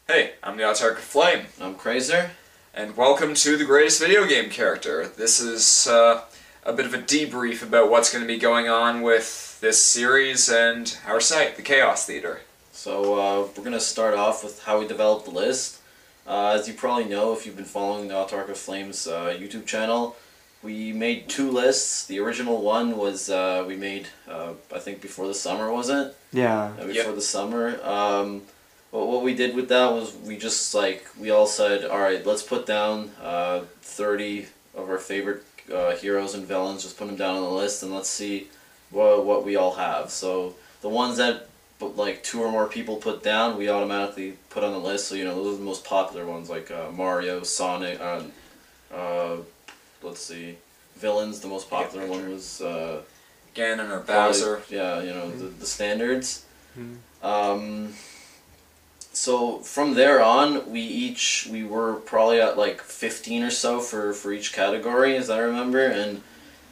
Hey, I'm the Autark Flame. I'm Crazer. And welcome to the greatest video game character. This is a bit of a debrief about what's going to be going on with this series and our site, the Chaos Theater. So we're going to start off with how we developed the list. As you probably know, if you've been following the Autark of Flames YouTube channel, we made two lists. The original one was we made, I think before the summer, was it? Yeah. Before the summer. What we did with that was we all said, alright, let's put down 30 of our favorite heroes and villains, just put them down on the list and let's see what we all have. So the ones that like 2 or more people put down, we automatically put on the list. So, you know, those are the most popular ones, like Mario, Sonic, let's see, villains. The most popular one was Ganon or Bowser. Yeah, you know, the standards. So from there on, we were probably at like 15 or so for each category, as I remember, and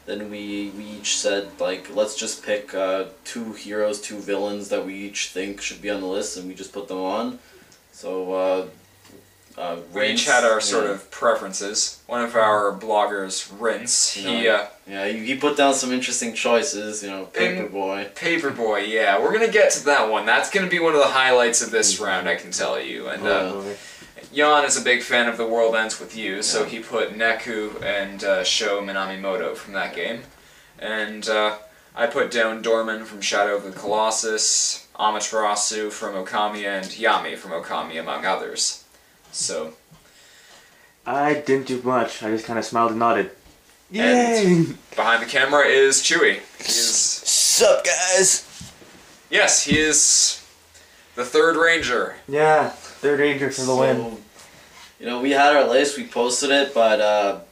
then we each said, like, let's just pick 2 heroes, 2 villains that we each think should be on the list, and we just put them on. So we each had our sort of preferences. One of our bloggers, Rince, he put down some interesting choices, you know, Paperboy. Paperboy, yeah. We're going to get to that one. That's going to be one of the highlights of this round, I can tell you. And Jan is a big fan of The World Ends With You, so he put Neku and Sho Minamimoto from that game. And I put down Dorman from Shadow of the Colossus, Amaterasu from Okami, and Yami from Okami, among others. So I didn't do much. I just kind of smiled and nodded. Yay! And behind the camera is Chewy. Sup, guys? Yes, he is the third ranger. Yeah, third ranger for the win. You know, we had our list, we posted it, but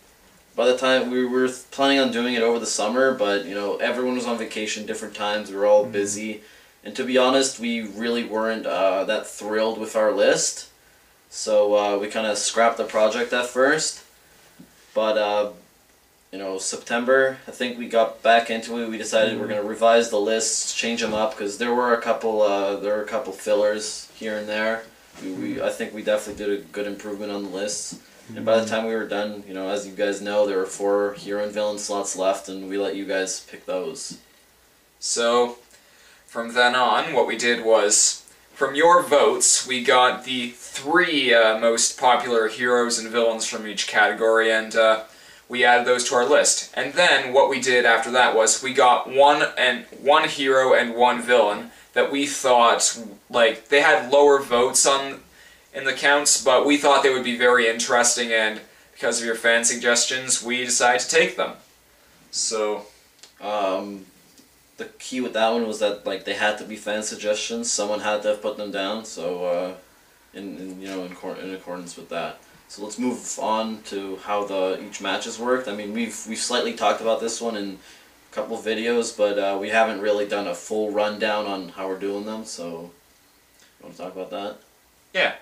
by the time we were planning on doing it over the summer, but you know, everyone was on vacation, different times, we were all busy, and to be honest, we really weren't that thrilled with our list. So we kind of scrapped the project at first, but you know, September, I think we got back into it. We decided we're going to revise the lists, change them up, because there were a couple fillers here and there. I think we definitely did a good improvement on the lists. And by the time we were done, you know, as you guys know, there were 4 hero and villain slots left, and we let you guys pick those. So from then on, what we did was, from your votes, we got the 3 most popular heroes and villains from each category, and we added those to our list. And then what we did after that was we got one hero and 1 villain that we thought, like, they had lower votes in the counts, but we thought they would be very interesting, and because of your fan suggestions, we decided to take them. So the key with that one was that, like, they had to be fan suggestions. Someone had to have put them down. So, in accordance with that. So let's move on to how each matches worked. I mean, we've slightly talked about this one in a couple of videos, but we haven't really done a full rundown on how we're doing them. So, you want to talk about that? Yeah.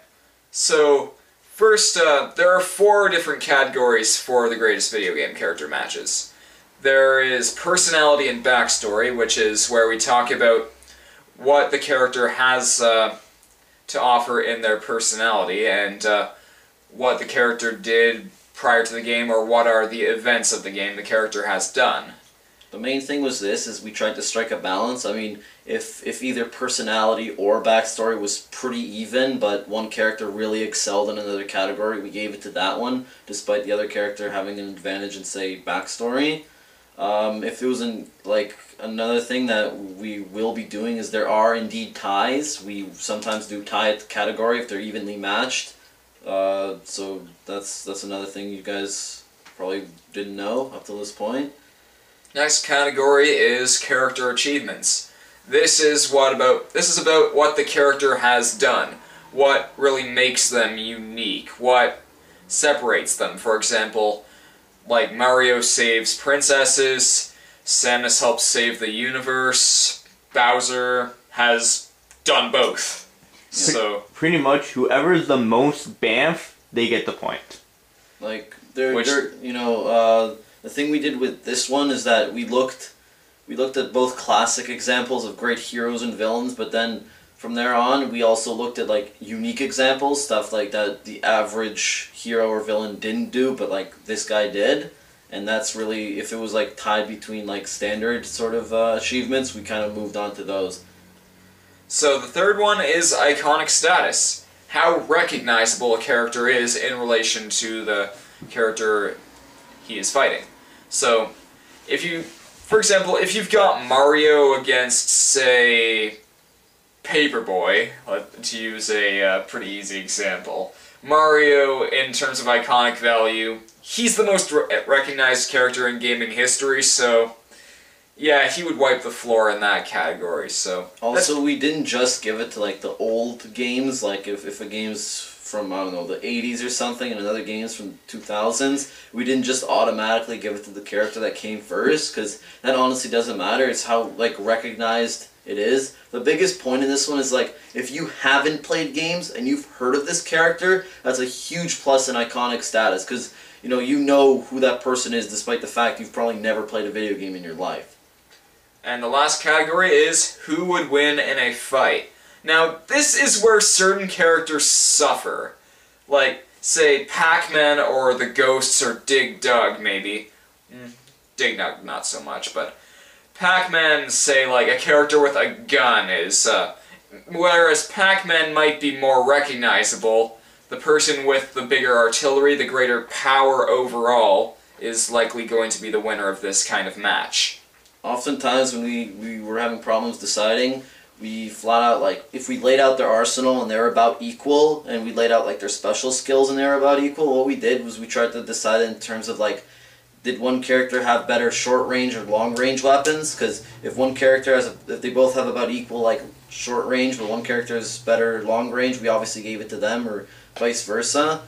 So first, there are 4 different categories for the greatest video game character matches. There is personality and backstory, which is where we talk about what the character has to offer in their personality, and what the character did prior to the game, or what are the events of the game the character has done. The main thing was we tried to strike a balance. I mean, if either personality or backstory was pretty even, but one character really excelled in another category, we gave it to that one, despite the other character having an advantage in, say, backstory. If it was another thing that we will be doing is there are indeed ties. We sometimes do tie at the category if they're evenly matched. So that's another thing you guys probably didn't know up to this point. Next category is character achievements. This is about what the character has done, what really makes them unique, what separates them. For example, like Mario saves princesses, Samus helps save the universe, Bowser has done both. So pretty much whoever's the most bamf, they get the point. Like the thing we did with this one is that we looked at both classic examples of great heroes and villains, but then From there on, we also looked at like unique examples, stuff like that the average hero or villain didn't do, but like this guy did. And that's really, if it was like tied between like standard sort of achievements, we kind of moved on to those. So the third one is iconic status. How recognizable a character is in relation to the character he is fighting. So, if you, for example, if you've got Mario against, say, Paperboy, to use a pretty easy example. Mario, in terms of iconic value, he's the most recognized character in gaming history, so yeah, he would wipe the floor in that category, so... Also, we didn't just give it to, like, the old games, like, if a game's from, I don't know, the 80s or something, and another game's from 2000s, we didn't just automatically give it to the character that came first, because that honestly doesn't matter, it's how, like, recognized it is. The biggest point in this one is, like, if you haven't played games and you've heard of this character, that's a huge plus in iconic status, because, you know who that person is, despite the fact you've probably never played a video game in your life. And the last category is who would win in a fight. Now, this is where certain characters suffer. Like, say, Pac-Man or the Ghosts or Dig Dug, maybe. Dig Dug, not so much, but Pac-Man, say, like, a character with a gun is, whereas Pac-Man might be more recognizable, the person with the bigger artillery, the greater power overall, is likely going to be the winner of this kind of match. Oftentimes when we were having problems deciding, we flat out, like, if we laid out their arsenal and they were about equal, and we laid out, like, their special skills and they were about equal, what we did was we tried to decide in terms of, like, did one character have better short-range or long-range weapons? Because if one character has, if they both have about equal, like, short-range, but one character has better long-range, we obviously gave it to them, or vice versa.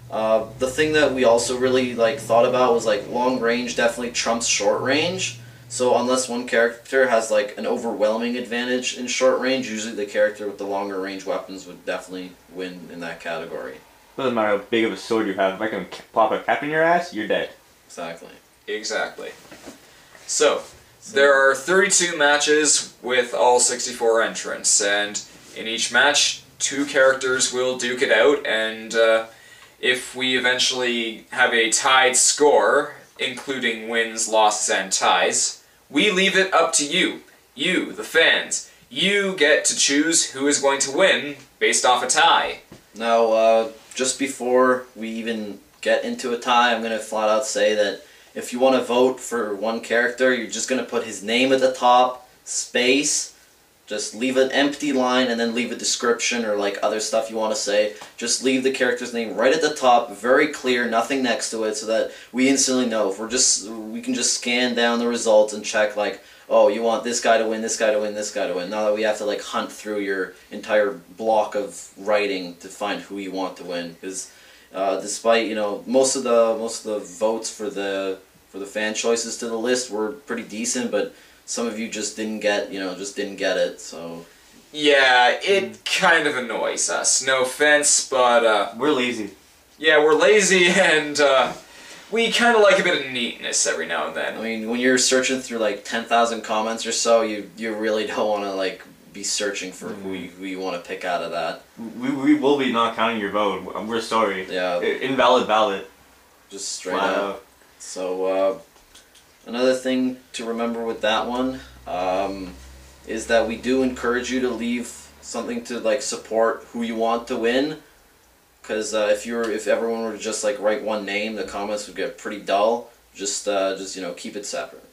The thing that we also really, like, thought about was, like, long-range definitely trumps short-range. So unless one character has like an overwhelming advantage in short range, usually the character with the longer range weapons would definitely win in that category. Doesn't matter how big of a sword you have, if I can pop a cap in your ass, you're dead. Exactly. Exactly. So, there are 32 matches with all 64 entrants, and in each match, 2 characters will duke it out, and if we eventually have a tied score, including wins, losses, and ties, we leave it up to you. You, the fans. You get to choose who is going to win based off a tie. Now, just before we even get into a tie, I'm going to flat out say that if you want to vote for one character, you're just going to put his name at the top, space, just leave an empty line and then leave a description or like other stuff you want to say. Just leave the character's name right at the top, very clear, nothing next to it, so that we instantly know. If we can just scan down the results and check like, oh, you want this guy to win, this guy to win, this guy to win. Not that we have to like hunt through your entire block of writing to find who you want to win. Because despite most of the votes for the fan choices to the list were pretty decent, but some of you just didn't get, it, so... Yeah, it kind of annoys us. No offense, but, We're lazy. Yeah, we're lazy, and, we kind of like a bit of neatness every now and then. I mean, when you're searching through, like, 10,000 comments or so, you really don't want to, like, be searching for who you want to pick out of that. We will be not counting your vote. We're sorry. Yeah. Invalid ballot. Just straight up. So, another thing to remember with that one is that we do encourage you to leave something to like support who you want to win, because if everyone were to just like write one name, the comments would get pretty dull. Just keep it separate.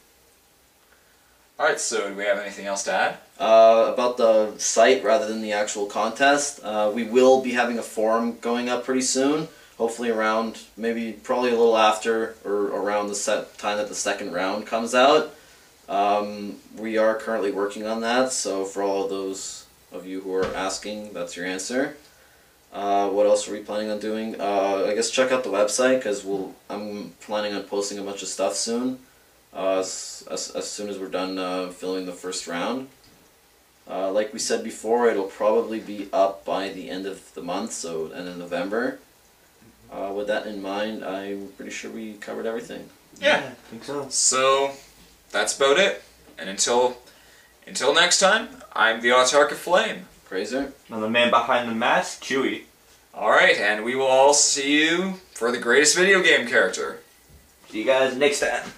All right. So, do we have anything else to add? About the site rather than the actual contest, we will be having a forum going up pretty soon. Hopefully around, probably a little after or around the time that the second round comes out. We are currently working on that, so for all of those of you who are asking, that's your answer. What else are we planning on doing? I guess check out the website, because I'm planning on posting a bunch of stuff soon, as soon as we're done filming the first round. Like we said before, it'll probably be up by the end of the month, so end of November. With that in mind, I'm pretty sure we covered everything. Yeah, I think so. So, that's about it. And until next time, I'm the Autark of Flame. Fraser. And the man behind the mask, Chewie. Alright, and we will all see you for the greatest video game character. See you guys next time.